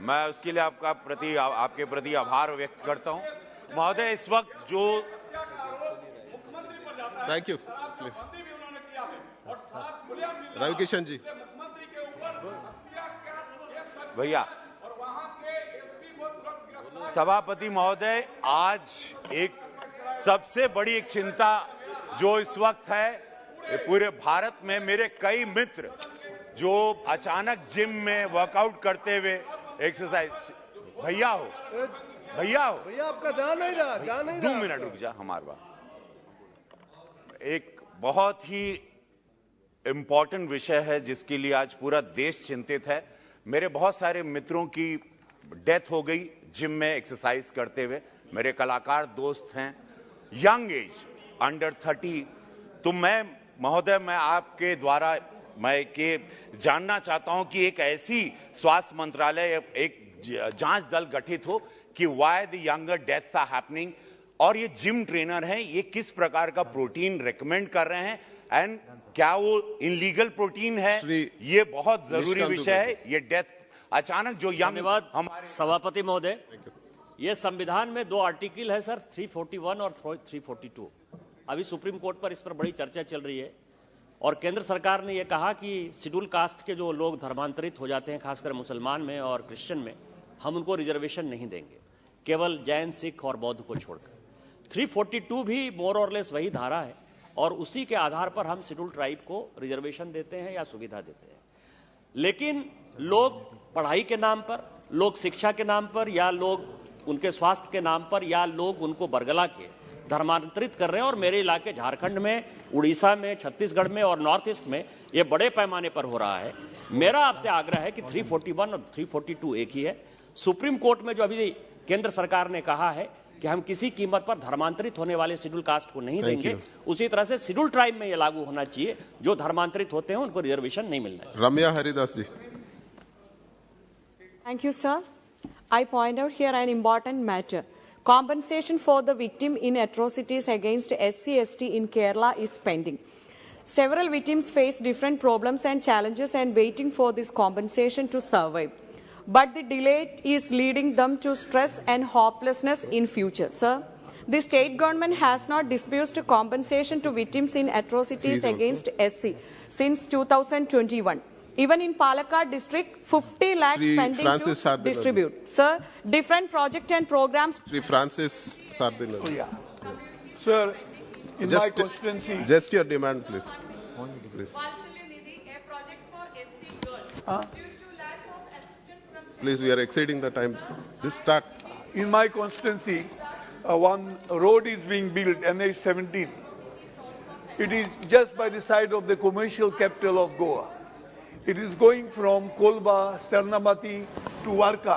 मैं उसके लिए आपके प्रति आभार व्यक्त करता हूं। महोदय, इस वक्त जो थैंक यू, प्लीज रविकिशन जी। भैया, सभापति महोदय, आज एक सबसे बड़ी एक चिंता जो इस वक्त है पूरे भारत में, मेरे कई मित्र जो अचानक जिम में वर्कआउट करते हुए एक्सरसाइज, भैया आपका जा नहीं रहा 2 मिनट रुक जा हमारे बात। एक बहुत ही इंपॉर्टेंट विषय है जिसके लिए आज पूरा देश चिंतित है। मेरे बहुत सारे मित्रों की डेथ हो गई जिम में एक्सरसाइज करते हुए। मेरे कलाकार दोस्त हैं, यंग एज अंडर 30। तो मैं महोदय, मैं आपके द्वारा मैं ये जानना चाहता हूं कि एक ऐसी स्वास्थ्य मंत्रालय, एक जांच दल गठित हो कि why the younger deaths are happening, और ये जिम ट्रेनर हैं, ये किस प्रकार का प्रोटीन रेकमेंड कर रहे हैं, एंड क्या वो इनलीगल प्रोटीन है, ये बहुत जरूरी विषय है। ये डेथ अचानक जो यंग, हमारे सभापति महोदय, ये संविधान में 2 आर्टिकल है सर, 341 और 342। अभी सुप्रीम कोर्ट पर इस पर बड़ी चर्चा चल रही है और केंद्र सरकार ने यह कहा कि शेड्यूल कास्ट के जो लोग धर्मांतरित हो जाते हैं, खासकर मुसलमान में और क्रिश्चियन में, हम उनको रिजर्वेशन नहीं देंगे, केवल जैन, सिख और बौद्ध को छोड़कर। 342 भी मोर और लेस वही धारा है और उसी के आधार पर हम शेड्यूल ट्राइब को रिजर्वेशन देते हैं या सुविधा देते हैं। लेकिन लोग पढ़ाई के नाम पर, लोग शिक्षा के नाम पर, या लोग उनके स्वास्थ्य के नाम पर, या लोग उनको बरगला के धर्मांतरित कर रहे हैं। और मेरे इलाके झारखंड में, उड़ीसा में, छत्तीसगढ़ में और नॉर्थ ईस्ट में ये बड़े पैमाने पर हो रहा है। मेरा आपसे आग्रह है कि 341 और 342 एक ही है। सुप्रीम कोर्ट में जो अभी केंद्र सरकार ने कहा है कि हम किसी कीमत पर धर्मांतरित होने वाले शेड्यूल कास्ट को नहीं देंगे, उसी तरह से शेड्यूल ट्राइब में ये लागू होना चाहिए। जो धर्मांतरित होते हैं उनको रिजर्वेशन नहीं मिलना चाहिए। रम्या हरिदास जी। Thank you, sir. I point out here an important matter. Compensation for the victim in atrocities against SC/ST in Kerala is pending. Several victims face different problems and challenges and waiting for this compensation to survive. But the delay is leading them to stress and hopelessness in future, sir. The state government has not disbursed compensation to victims in atrocities against SC since 2021. Even in Palakkad district, 50 lakhs pending to distribute. Sir, different project and programs. Sri Francis Sardina. Oh, yeah. Sir, in my constituency. Just your demand, please. Please. A project for SC girls. Due to lack of assistance from. Please, we are exceeding the time. Just start. In my constituency, one road is being built, NH 17. It is just by the side of the commercial capital of Goa. It is going from Kolba, Sternamati to Varka.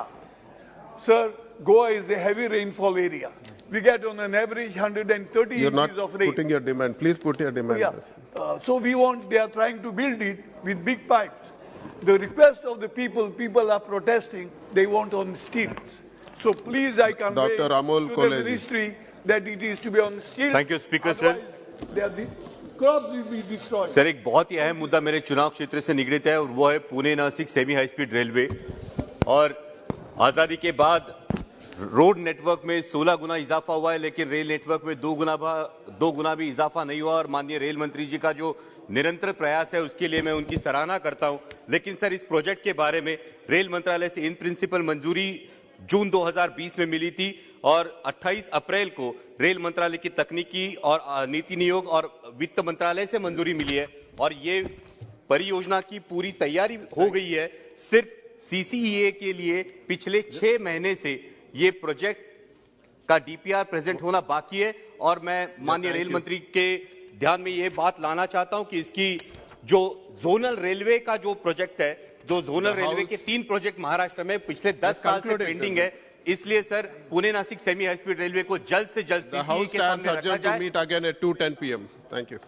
Sir, Goa is a heavy rainfall area. We get on an average 130 You're inches not of rain. putting your demand. Please put your demand. Yeah. So they are trying to build it with big pipes. The request of the people are protesting. They want on stilts. So please, I convey Dr. Amol to College. the ministry that it is to be on stilts. Thank you, Speaker, sir. Crops will be destroyed. Sir, एक बहुत ही अहम मुद्दा मेरे चुनाव क्षेत्र से निगड़ित है और वो है Pune Nashik semi high speed railway. और आजादी के बाद रोड नेटवर्क में 16 गुना इजाफा हुआ है, लेकिन रेल नेटवर्क में 2 गुना भी इजाफा नहीं हुआ। और माननीय रेल मंत्री जी का जो निरंतर प्रयास है उसके लिए मैं उनकी सराहना करता हूं। लेकिन सर, इस प्रोजेक्ट के बारे में रेल मंत्रालय से इन प्रिंसिपल मंजूरी जून 2020 में मिली थी और 28 अप्रैल को रेल मंत्रालय की तकनीकी और नीति नियोग और वित्त मंत्रालय से मंजूरी मिली है और ये परियोजना की पूरी तैयारी हो गई है। सिर्फ CCEA के लिए पिछले 6 महीने से ये प्रोजेक्ट का DPR प्रेजेंट होना बाकी है। और मैं माननीय रेल मंत्री के ध्यान में ये बात लाना चाहता हूं कि इसकी जो जोनल रेलवे का जो प्रोजेक्ट है, जो जोनल रेलवे के 3 प्रोजेक्ट महाराष्ट्र में पिछले 10 साल से पेंडिंग है, इसलिए sir Pune Nashik semi high speed railway को जल्द से जल्द CCEA के सामने रखा जाए। meet again at 2:10 PM. Thank you.